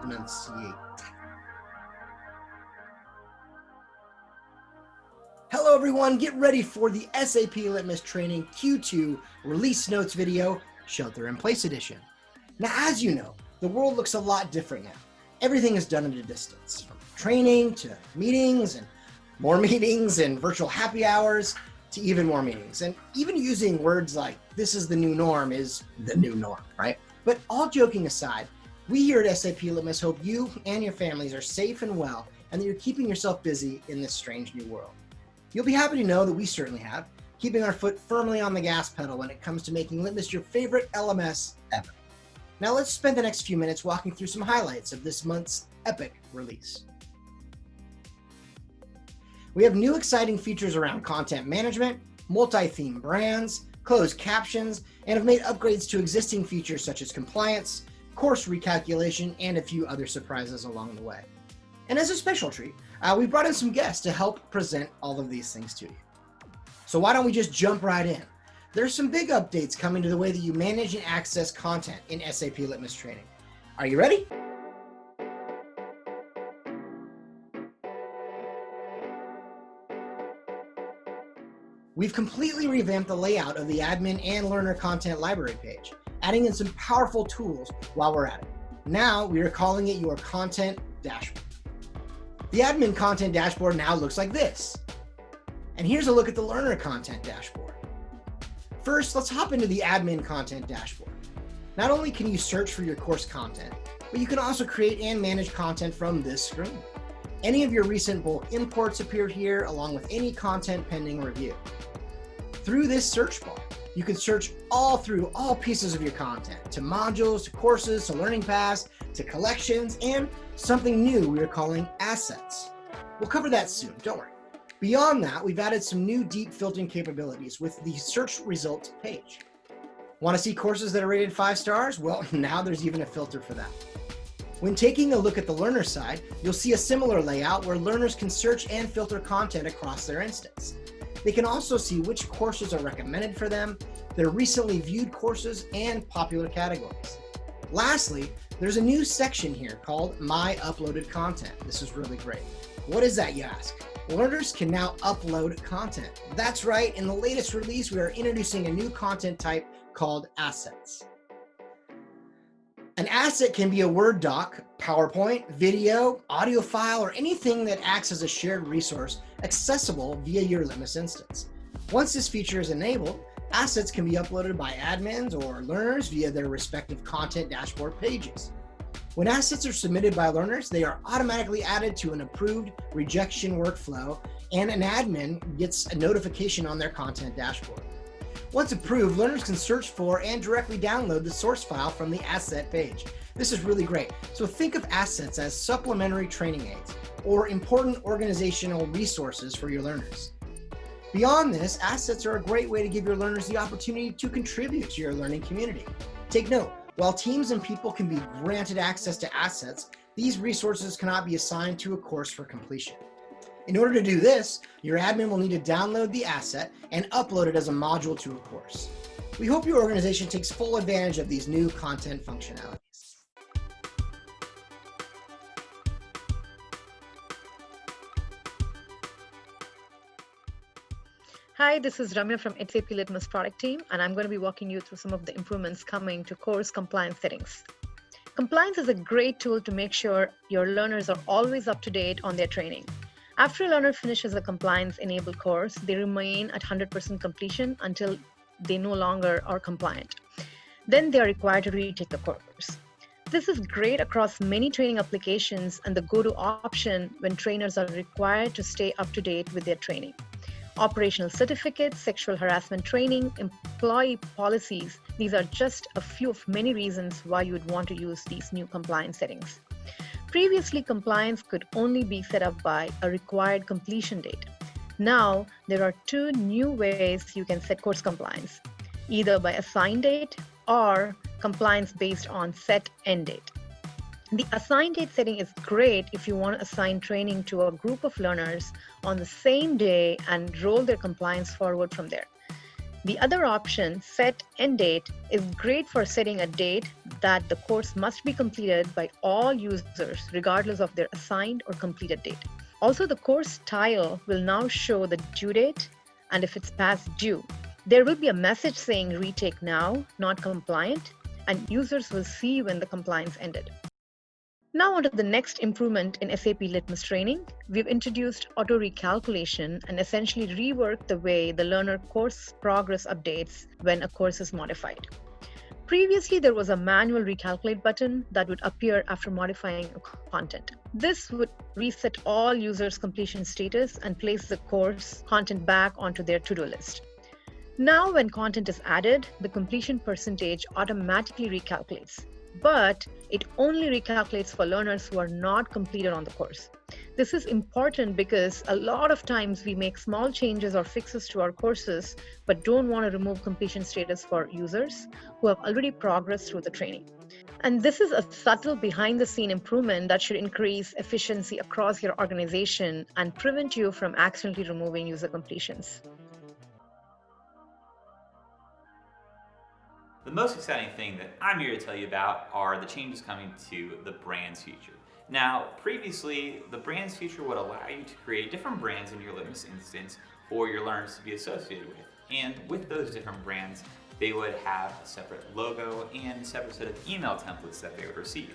enunciate. Hello everyone, get ready for the SAP Litmos Training Q2 Release Notes video, Shelter in Place Edition. Now, as you know, the world looks a lot different now. Everything is done at a distance, from training to meetings and virtual happy hours to even more meetings. And even using words like this is the new norm is the new norm, right? But all joking aside, we here at SAP Litmos hope you and your families are safe and well, and that you're keeping yourself busy in this strange new world. You'll be happy to know that we certainly have, keeping our foot firmly on the gas pedal when it comes to making Litmos your favorite LMS ever. Now let's spend the next few minutes walking through some highlights of this month's epic release. We have new exciting features around content management, multi-theme brands, closed captions, and have made upgrades to existing features such as compliance, course recalculation, and a few other surprises along the way. And as a special treat, we brought in some guests to help present all of these things to you. So why don't we just jump right in? There's some big updates coming to the way that you manage and access content in SAP Litmos Training. Are you ready? We've completely revamped the layout of the admin and learner content library page, adding in some powerful tools while we're at it. Now we are calling it your content dashboard. The admin content dashboard now looks like this. And here's a look at the learner content dashboard. First, let's hop into the admin content dashboard. Not only can you search for your course content, but you can also create and manage content from this screen. Any of your recent bulk imports appear here, along with any content pending review. Through this search bar, you can search through all pieces of your content, to modules, to courses, to learning paths, to collections, and something new we are calling assets. We'll cover that soon, don't worry. Beyond that, we've added some new deep filtering capabilities with the search results page. Want to see courses that are rated 5 stars? Well, now there's even a filter for that. When taking a look at the learner side, you'll see a similar layout where learners can search and filter content across their instance. They can also see which courses are recommended for them, their recently viewed courses, and popular categories. Lastly, there's a new section here called My Uploaded Content. This is really great. What is that, you ask? Learners can now upload content. That's right, in the latest release, we are introducing a new content type called assets. An asset can be a Word doc, PowerPoint, video, audio file, or anything that acts as a shared resource accessible via your Litmos instance. Once this feature is enabled, assets can be uploaded by admins or learners via their respective content dashboard pages. When assets are submitted by learners, they are automatically added to an approved rejection workflow, and an admin gets a notification on their content dashboard. Once approved, learners can search for and directly download the source file from the asset page. This is really great. So think of assets as supplementary training aids or important organizational resources for your learners. Beyond this, assets are a great way to give your learners the opportunity to contribute to your learning community. Take note, while teams and people can be granted access to assets, these resources cannot be assigned to a course for completion. In order to do this, your admin will need to download the asset and upload it as a module to a course. We hope your organization takes full advantage of these new content functionalities. Hi, this is Ramya from SAP Litmos product team, and I'm going to be walking you through some of the improvements coming to course compliance settings. Compliance is a great tool to make sure your learners are always up to date on their training. After a learner finishes a compliance-enabled course, they remain at 100% completion until they no longer are compliant. Then they are required to retake the course. This is great across many training applications and the go-to option when trainers are required to stay up to date with their training. Operational certificates, sexual harassment training, employee policies, these are just a few of many reasons why you would want to use these new compliance settings. Previously, compliance could only be set up by a required completion date. Now, there are 2 new ways you can set course compliance, either by assigned date or compliance based on set end date. The assigned date setting is great if you want to assign training to a group of learners on the same day and roll their compliance forward from there. The other option, Set End Date, is great for setting a date that the course must be completed by all users, regardless of their assigned or completed date. Also, the course tile will now show the due date and if it's past due. There will be a message saying retake now, not compliant, and users will see when the compliance ended. Now on to the next improvement in SAP Litmos training. We've introduced auto recalculation and essentially reworked the way the learner course progress updates when a course is modified. Previously, there was a manual recalculate button that would appear after modifying content. This would reset all users' completion status and place the course content back onto their to-do list. Now, when content is added, the completion percentage automatically recalculates, but it only recalculates for learners who are not completed on the course. This is important because a lot of times we make small changes or fixes to our courses, but don't want to remove completion status for users who have already progressed through the training. And this is a subtle behind-the-scene improvement that should increase efficiency across your organization and prevent you from accidentally removing user completions. The most exciting thing that I'm here to tell you about are the changes coming to the brands feature. Now, previously, the brands feature would allow you to create different brands in your Litmos instance for your learners to be associated with. And with those different brands, they would have a separate logo and a separate set of email templates that they would receive.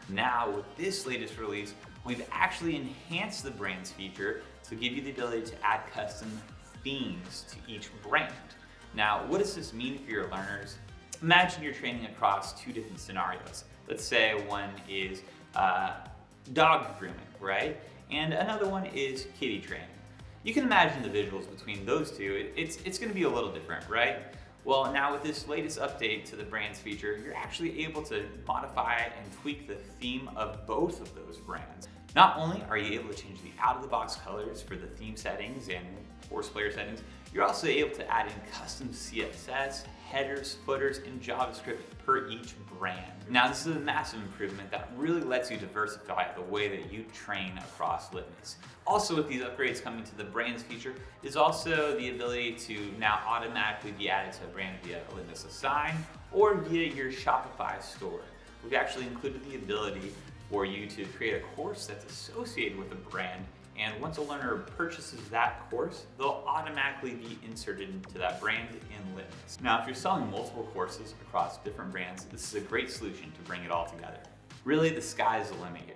Now, with this latest release, we've actually enhanced the brands feature to give you the ability to add custom themes to each brand. Now, what does this mean for your learners? Imagine you're training across two different scenarios. Let's say one is dog grooming, right? And another one is kitty training. You can imagine the visuals between those two. It's going to be a little different, right? Well, now with this latest update to the brands feature, you're actually able to modify and tweak the theme of both of those brands. Not only are you able to change the out-of-the-box colors for the theme settings and course player settings, you're also able to add in custom CSS, headers, footers, and JavaScript per each brand. Now, this is a massive improvement that really lets you diversify the way that you train across Litmos. Also, with these upgrades coming to the brands feature is also the ability to now automatically be added to a brand via Litmos Assign or via your Shopify store. We've actually included the ability for you to create a course that's associated with a brand, and once a learner purchases that course, they'll automatically be inserted into that brand in Litmos. Now, if you're selling multiple courses across different brands, this is a great solution to bring it all together. Really, the sky's the limit here.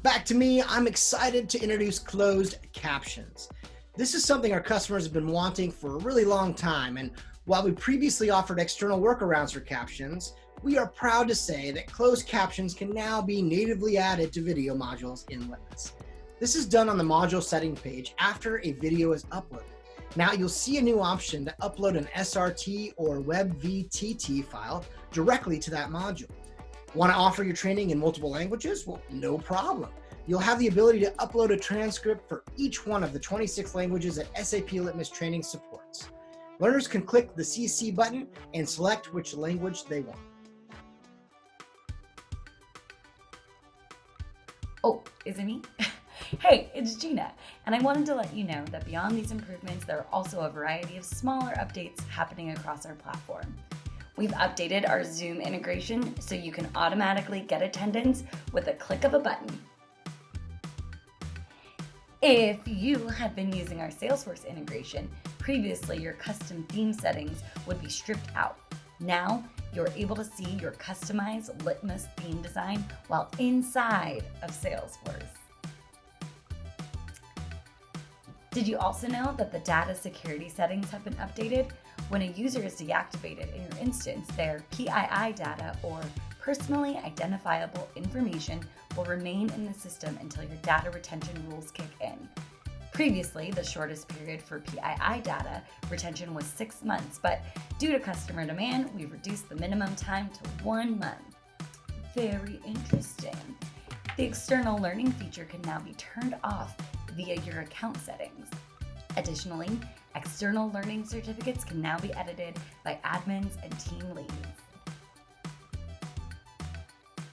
Back to me, I'm excited to introduce closed captions. This is something our customers have been wanting for a really long time, and while we previously offered external workarounds for captions, we are proud to say that closed captions can now be natively added to video modules in Litmos. This is done on the module setting page after a video is uploaded. Now you'll see a new option to upload an SRT or WebVTT file directly to that module. Want to offer your training in multiple languages? Well, no problem. You'll have the ability to upload a transcript for each one of the 26 languages that SAP Litmos training supports. Learners can click the CC button and select which language they want. Oh, is it me? Hey, it's Gina, and I wanted to let you know that beyond these improvements, there are also a variety of smaller updates happening across our platform. We've updated our Zoom integration so you can automatically get attendance with a click of a button. If you had been using our Salesforce integration, previously your custom theme settings would be stripped out. Now, you're able to see your customized Litmos theme design while inside of Salesforce. Did you also know that the data security settings have been updated? When a user is deactivated in your instance, their PII data or personally identifiable information will remain in the system until your data retention rules kick in. Previously, the shortest period for PII data retention was 6 months, but due to customer demand, we've reduced the minimum time to 1 month. Very interesting. The external learning feature can now be turned off via your account settings. Additionally, external learning certificates can now be edited by admins and team leads.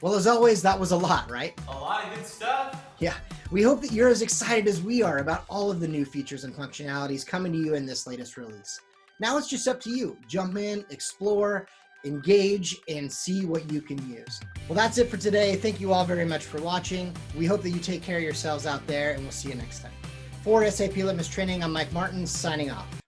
Well, as always, that was a lot, right? A lot of good stuff. Yeah, we hope that you're as excited as we are about all of the new features and functionalities coming to you in this latest release. Now it's just up to you. Jump in, explore, engage, and see what you can use. Well, that's it for today. Thank you all very much for watching. We hope that you take care of yourselves out there, and we'll see you next time. For SAP Litmos Training, I'm Mike Martin, signing off.